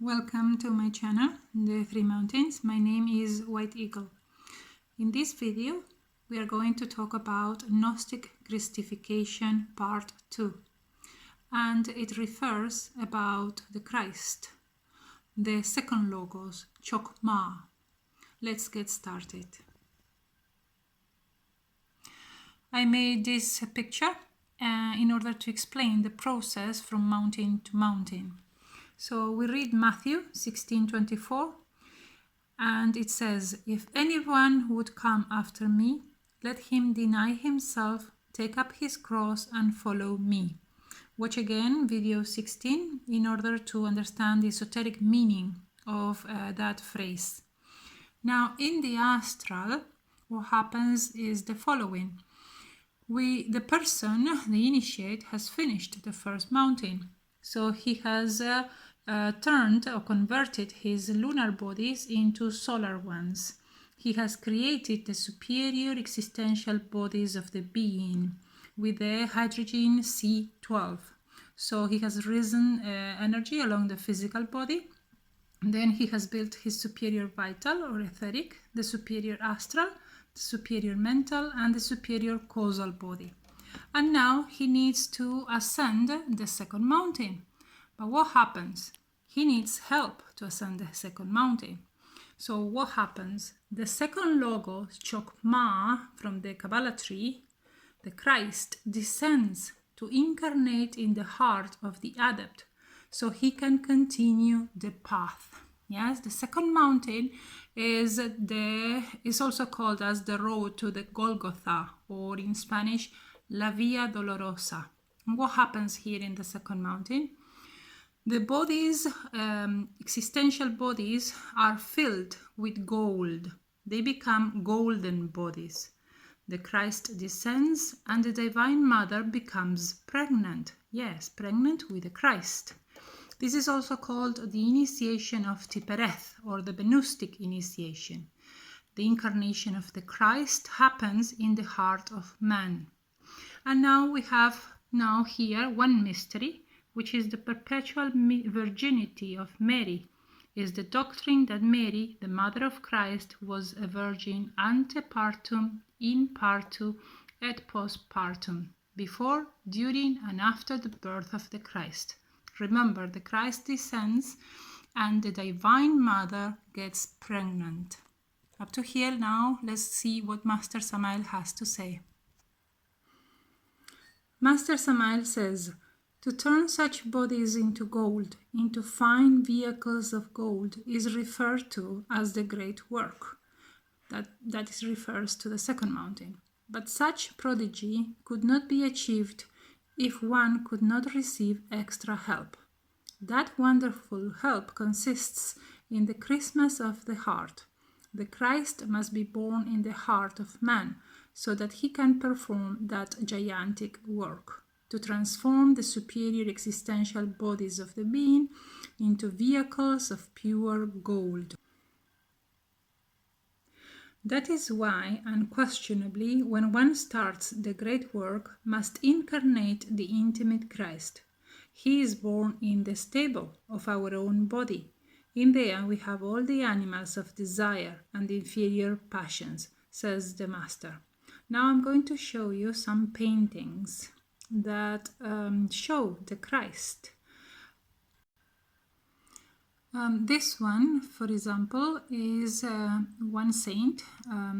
Welcome to my channel, The Three Mountains. My name is White Eagle. In this video, we are going to talk about Gnostic Christification Part 2. And it refers about the Christ, the second Logos, Chokmah. Let's get started. I made this picture in order to explain the process from mountain to mountain. So we read Matthew 16:24, and it says, "If anyone would come after me, let him deny himself, take up his cross and follow me." Watch again video 16 in order to understand the esoteric meaning of that phrase. Now, in the astral, what happens is the following. The person, the initiate, has finished the first mountain. So he has turned or converted his lunar bodies into solar ones. He has created the superior existential bodies of the being with the hydrogen C12. So he has risen energy along the physical body. Then he has built his superior vital or etheric, the superior astral, the superior mental, and the superior causal body. And now he needs to ascend the second mountain. But what happens? He needs help to ascend the second mountain. So what happens? The second Logos, Chokmah, from the Kabbalah tree, the Christ, descends to incarnate in the heart of the adept so he can continue the path. Yes, the second mountain is also called as the road to the Golgotha, or in Spanish, La Via Dolorosa. And what happens here in the second mountain? The bodies, existential bodies, are filled with gold. They become golden bodies. The Christ descends and the Divine Mother becomes pregnant. Yes, pregnant with the Christ. This is also called the initiation of Tipereth, or the Gnostic initiation. The incarnation of the Christ happens in the heart of man. And now we have here one mystery, which is the perpetual virginity of Mary, is the doctrine that Mary, the mother of Christ, was a virgin ante partum, in partu, et post partum, before, during, and after the birth of the Christ. Remember, the Christ descends and the Divine Mother gets pregnant. Up to here now, let's see what Master Samael has to say. Master Samael says, to turn such bodies into gold, into fine vehicles of gold, is referred to as the great work. That refers to the second mountain. But such prodigy could not be achieved if one could not receive extra help. That wonderful help consists in the Christmas of the heart. The Christ must be born in the heart of man, so that he can perform that gigantic work, to transform the superior existential bodies of the being into vehicles of pure gold. That is why, unquestionably, when one starts the great work, must incarnate the intimate Christ. He is born in the stable of our own body. In there we have all the animals of desire and inferior passions, says the Master. Now I'm going to show you some paintings that show the Christ. This one, for example, is one saint.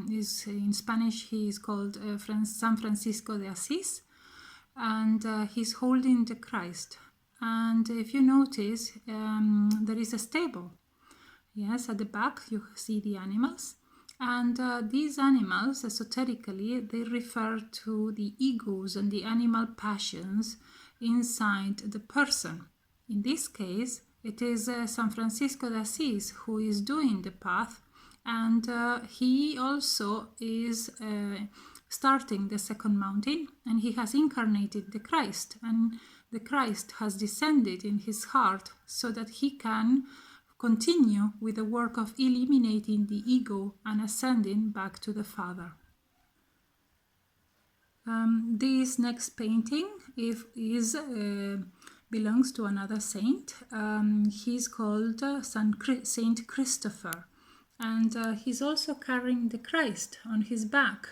Is in Spanish he is called San Francisco de Asís, and he's holding the Christ. And if you notice, there is a stable. Yes, at the back you see the animals. And these animals, esoterically, they refer to the egos and the animal passions inside the person. In this case, it is San Francisco de Asís who is doing the path, and he also is starting the second mountain, and he has incarnated the Christ, and the Christ has descended in his heart so that he can continue with the work of eliminating the ego and ascending back to the Father. This next painting is belongs to another saint. He's called Saint Christopher, and he's also carrying the Christ on his back.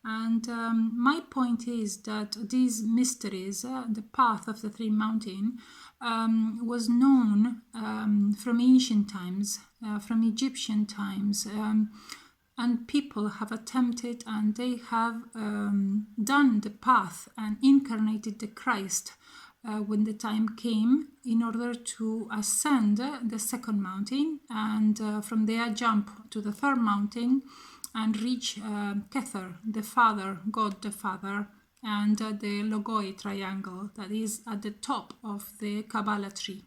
And my point is that these mysteries, the path of the three mountains, was known from ancient times, from Egyptian times, and people have attempted and they have done the path and incarnated the Christ when the time came, in order to ascend the second mountain, and from there jump to the third mountain and reach Kether, the Father, God the Father, and the Logoi triangle that is at the top of the Kabbalah tree.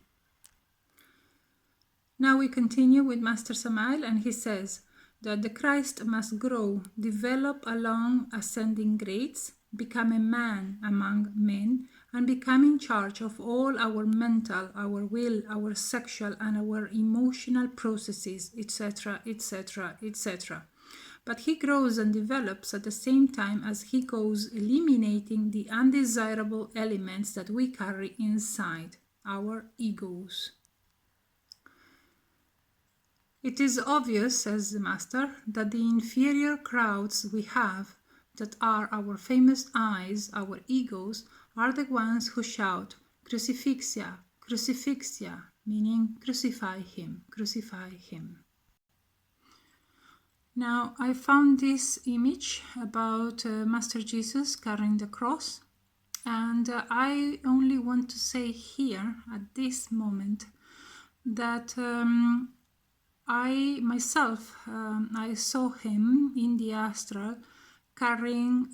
Now we continue with Master Samael, and he says that the Christ must grow, develop along ascending grades, become a man among men, and become in charge of all our mental, our will, our sexual, and our emotional processes, etc., etc., etc. But he grows and develops at the same time as he goes eliminating the undesirable elements that we carry inside, our egos. It is obvious, says the Master, that the inferior crowds we have, that are our famous eyes, our egos, are the ones who shout, Crucifixia, Crucifixia, meaning crucify him, crucify him. Now, I found this image about Master Jesus carrying the cross, and I only want to say here, at this moment, that I myself, I saw him in the astral carrying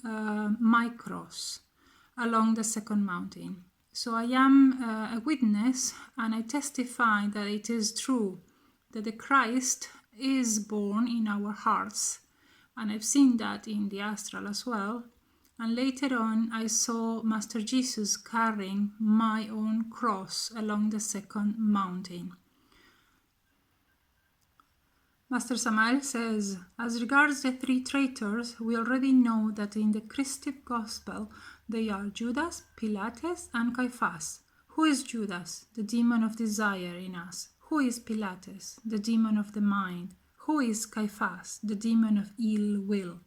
my cross along the second mountain. So I am a witness, and I testify that it is true that the Christ is born in our hearts, and I've seen that in the astral as well. And later on I saw Master Jesus carrying my own cross along the second mountain. Master Samael says, as regards the three traitors, we already know that in the Christic Gospel they are Judas, Pilates, and Caiaphas. Who is Judas? The demon of desire in us. Who is Pilates? The demon of the mind. Who is Caiaphas? The demon of ill will.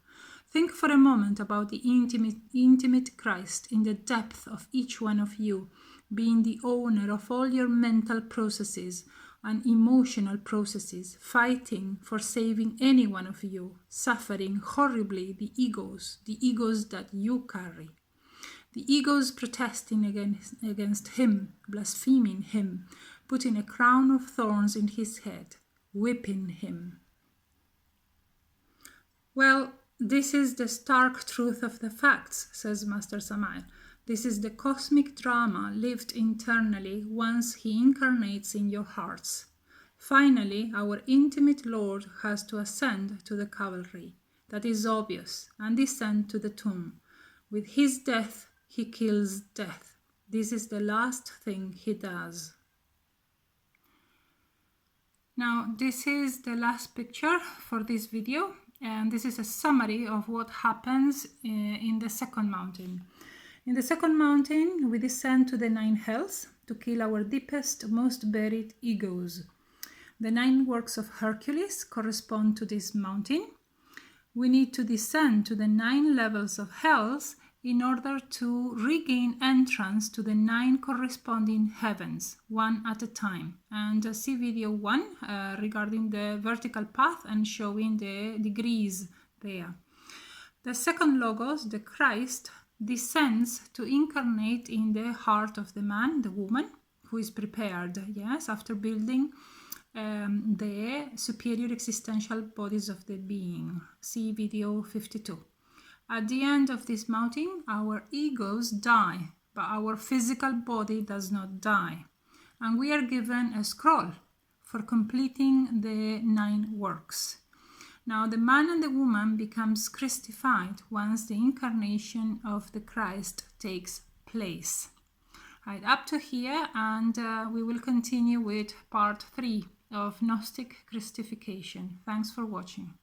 Think for a moment about the intimate Christ in the depth of each one of you, being the owner of all your mental processes and emotional processes, fighting for saving any one of you, suffering horribly the egos that you carry. The egos protesting against him, blaspheming him, putting a crown of thorns in his head, whipping him. Well, this is the stark truth of the facts, says Master Samael. This is the cosmic drama lived internally once he incarnates in your hearts. Finally, our intimate Lord has to ascend to the cavalry. That is obvious, and descend to the tomb. With his death, he kills death. This is the last thing he does. Now, this is the last picture for this video, and this is a summary of what happens in the second mountain. In the second mountain, we descend to the 9 hells to kill our deepest, most buried egos. The 9 works of Hercules correspond to this mountain. We need to descend to the 9 levels of hells in order to regain entrance to the 9 corresponding heavens, one at a time. And see video 1 regarding the vertical path and showing the degrees there. The second logos, the Christ, descends to incarnate in the heart of the man, the woman, who is prepared, yes, after building the superior existential bodies of the being. See video 52. At the end of this mountain, our egos die, but our physical body does not die. And we are given a scroll for completing the 9 works. Now, the man and the woman becomes Christified once the incarnation of the Christ takes place. Right, up to here, and we will continue with part 3 of Gnostic Christification. Thanks for watching.